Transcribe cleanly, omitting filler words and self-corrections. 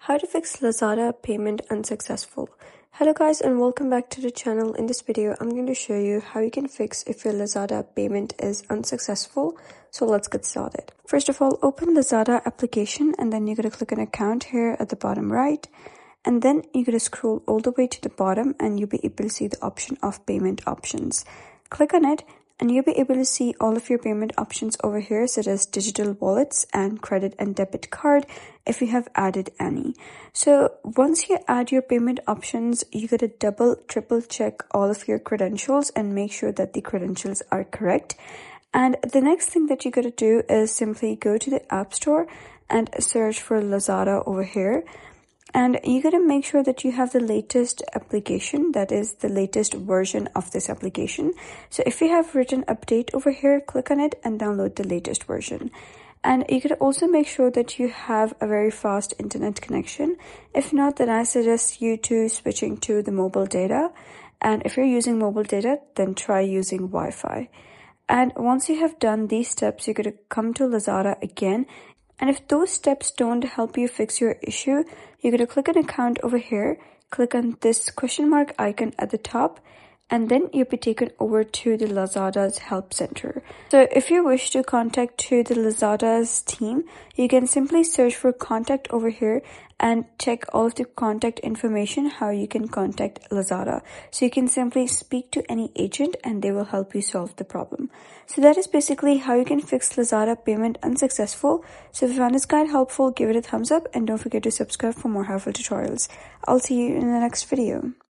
How to fix Lazada payment unsuccessful. Hello guys and welcome back to the channel. In this video, I'm going to show you how you can fix if your Lazada payment is unsuccessful. So let's get started. First of all, open Lazada application and then you're going to click on account here at the bottom right. And then you're going to scroll all the way to the bottom and you'll be able to see the option of payment options. Click on it and you'll be able to see all of your payment options over here, such as digital wallets and credit and debit card if you have added any. So once you add your payment options, you got to double, triple check all of your credentials and make sure that the credentials are correct. And the next thing that you got to do is simply go to the App Store and search for Lazada over here. And you got to make sure that you have the latest application, that is the latest version of this application. So if you have written update over here, click on it and download the latest version. And you could also make sure that you have a very fast internet connection. If not, then I suggest you to switching to the mobile data. And if you're using mobile data, then try using Wi-Fi. And once you have done these steps, you're going to come to Lazada again. And if those steps don't help you fix your issue, you're going to click on account over here, click on this question mark icon at the top, and then you'll be taken over to the Lazada's help center. So if you wish to contact to the Lazada's team, you can simply search for contact over here and check all of the contact information, how you can contact Lazada. So you can simply speak to any agent and they will help you solve the problem. So that is basically how you can fix Lazada payment unsuccessful. So if you found this guide helpful, give it a thumbs up and don't forget to subscribe for more helpful tutorials. I'll see you in the next video.